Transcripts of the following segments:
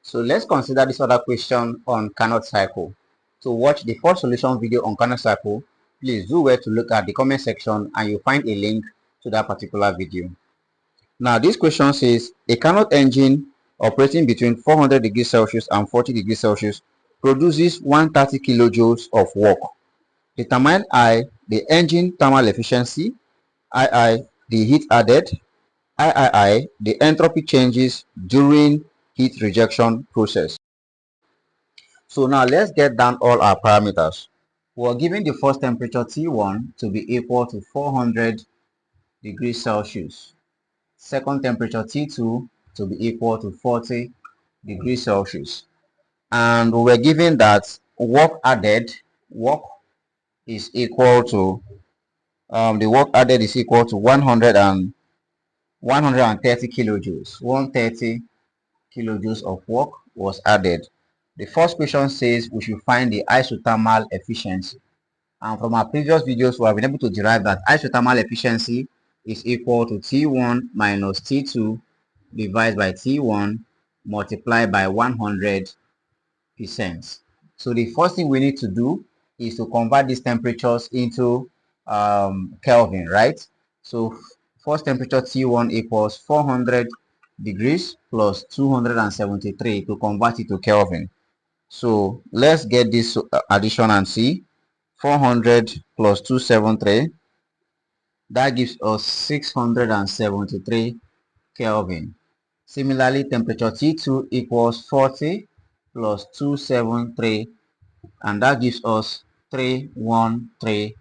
So let's consider this other question on Carnot cycle. To watch the first solution video on Carnot cycle, please do well to look at the comment section and you'll find a link to that particular video. Now this question says a Carnot engine operating between 400 degrees Celsius and 40 degrees Celsius produces 130 kilojoules of work. Determine I, the engine thermal efficiency, II, the heat added, III, the entropy changes during heat rejection process. So now let's get down all our parameters. We're given the first temperature T1 to be equal to 400 degrees Celsius. Second temperature T2 to be equal to 40 degrees Celsius. And we were given that work added, is equal to, the work added is equal to 130 kilojoules. 130 kilojoules of work was added. The first question says we should find the isothermal efficiency. And from our previous videos, we have been able to derive that isothermal efficiency is equal to T1 minus T2 divided by T1 multiplied by 100%. So the first thing we need to do is to convert these temperatures into Kelvin, right? So first temperature T1 equals 400 degrees plus 273 to convert it to Kelvin. So let's get this addition and see. 400 plus 273, that gives us 673 Kelvin. Similarly, temperature T2 equals 40 plus 273, and that gives us 313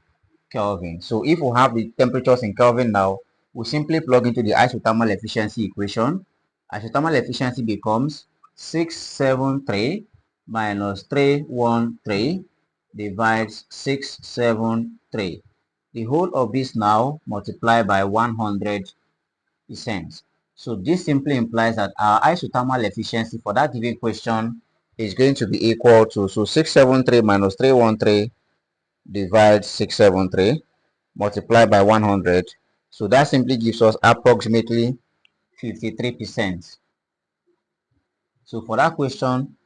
Kelvin. So if we have the temperatures in Kelvin now, we simply plug into the isothermal efficiency equation. Isothermal efficiency becomes 673 minus 313 divides 673. The whole of this now multiplied by 100%. So this simply implies that our isothermal efficiency for that given question is going to be equal to, so 673 minus 313 divides 673 multiplied by 100. So that simply gives us approximately 53%. So for that question,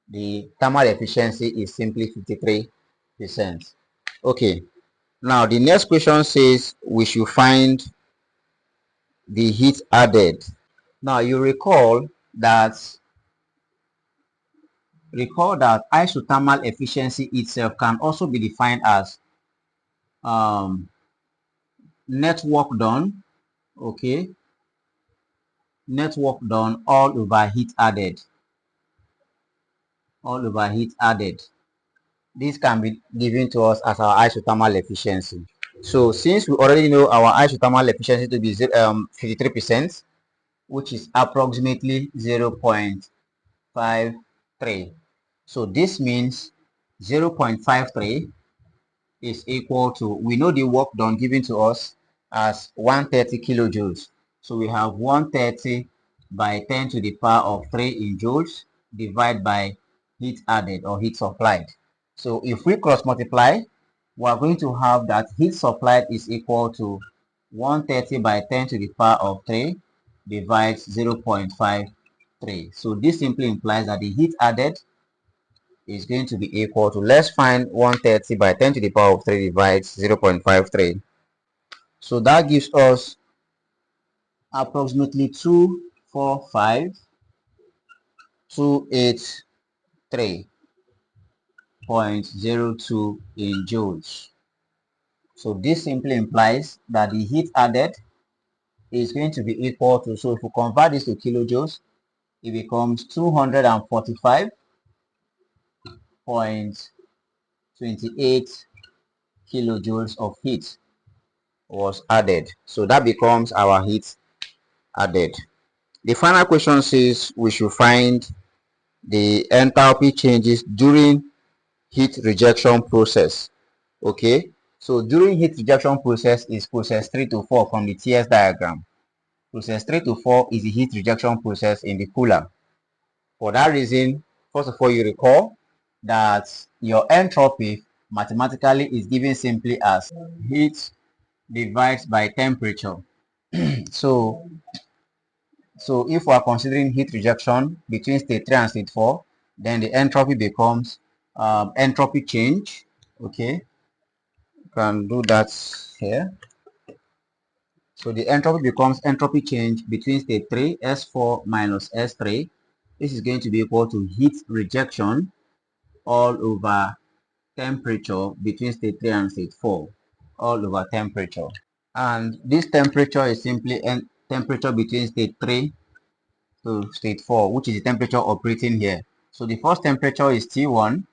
the thermal efficiency is simply 53%. Okay. Now the next question says we should find the heat added. Now you recall that isothermal efficiency itself can also be defined as net work done, okay, net work done all over heat added, This can be given to us as our isothermal efficiency. So since we already know our isothermal efficiency to be 53%, which is approximately 0.53. So this means 0.53 is equal to, we know the work done given to us as 130 kilojoules. So we have 130 by 10 to the power of 3 in joules divided by heat added or heat supplied. So if we cross multiply, we are going to have that heat supplied is equal to 130 by 10 to the power of 3 divides 0.53. So this simply implies that the heat added is going to be equal to, let's find 130 by 10 to the power of 3 divides 0.53. So that gives us approximately 245,283.02 in joules. So this simply implies that the heat added is going to be equal to, so if we convert this to kilojoules, it becomes 245.28 kilojoules of heat was added. So that becomes our heat added. The final question says we should find the enthalpy changes during heat rejection process. Okay, so during heat rejection process is process 3 to 4 from the TS diagram. Process 3 to 4 is the heat rejection process in the cooler. For that reason, first of all, you recall that your entropy mathematically is given simply as heat divided by temperature. So So if we are considering heat rejection between state 3 and state 4, then the entropy becomes entropy change. Okay, you can do that here. So the entropy becomes entropy change between state 3, S4 minus S3. This is going to be equal to heat rejection all over temperature between state 3 and state 4, all over temperature. And this temperature is simply temperature between state 3 to state 4, which is the temperature operating here. So the first temperature is T1,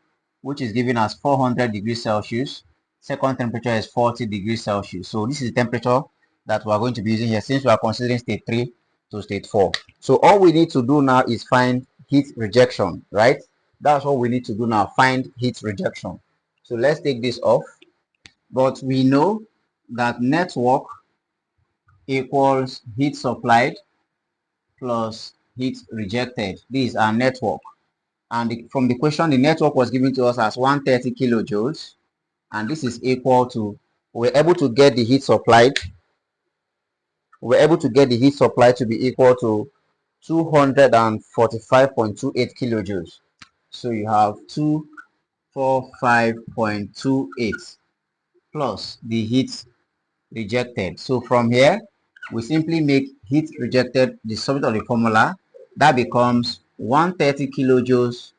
which is giving us 400 degrees Celsius. Second temperature is 40 degrees Celsius. So this is the temperature that we are going to be using here since we are considering state 3 to state 4. So all we need to do now is find heat rejection, right? That's what we need to do now, find heat rejection. So let's take this off. But we know that network equals heat supplied plus heat rejected. This is our network. And from the question, the network was given to us as 130 kilojoules. And this is equal to, we're able to get the heat supplied. We're able to get the heat supply to be equal to 245.28 kilojoules. So you have 245.28 plus the heat rejected. So from here, we simply make heat rejected the subject of the formula. That becomes 130 kilojoules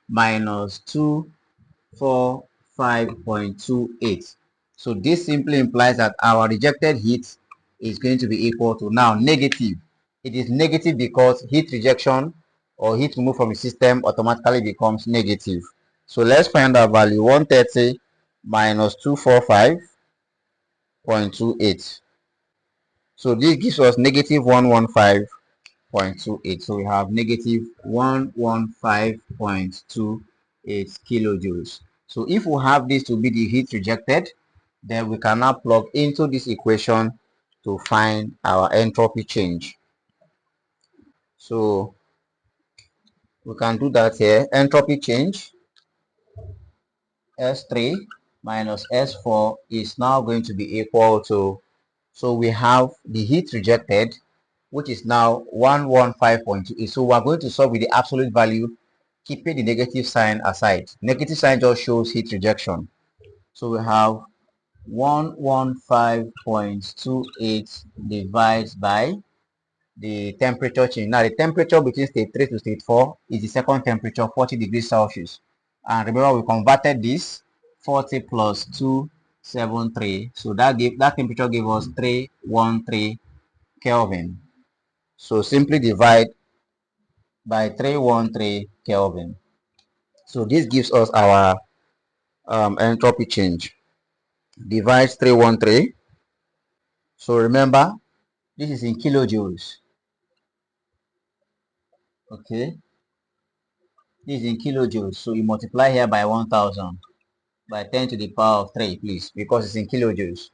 minus 245.28. So this simply implies that our rejected heat is going to be equal to now negative. It is negative because heat rejection or heat removed from the system automatically becomes negative. So let's find our value. 130 minus 245.28. So this gives us negative 115.28. So we have negative 115.28 kilojoules. So if we have this to be the heat rejected, then we can now plug into this equation to find our entropy change. So we can do that here. Entropy change S3 minus S4 is now going to be equal to, so we have the heat rejected, which is now 115.28. So we are going to solve with the absolute value, keeping the negative sign aside. Negative sign just shows heat rejection. So we have 115.28 divided by the temperature change. Now the temperature between state 3 to state 4 is the second temperature, 40 degrees Celsius. And remember, we converted this 40 plus 273. So that temperature gave us 313 Kelvin. So simply divide by 313 Kelvin. So this gives us our entropy change. Divide 313. So remember, this is in kilojoules. Okay, this is in kilojoules. So you multiply here by 1000 by 10 to the power of 3, please, because it's in kilojoules.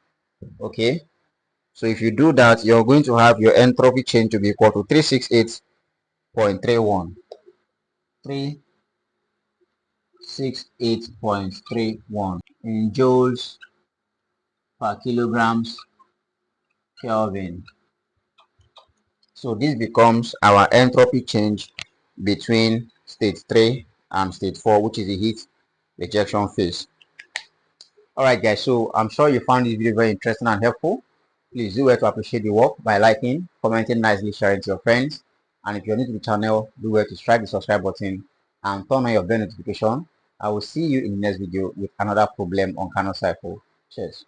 Okay, so if you do that, you're going to have your entropy change to be equal to 368.31. 368.31 in joules per kilograms Kelvin. So this becomes our entropy change between state 3 and state 4, which is the heat rejection phase. Alright guys, so I'm sure you found this video very interesting and helpful. Please do well to appreciate the work by liking, commenting nicely, sharing to your friends. And if you're new to the channel, do well to strike the subscribe button and turn on your bell notification. I will see you in the next video with another problem on Carnot Cycle. Cheers.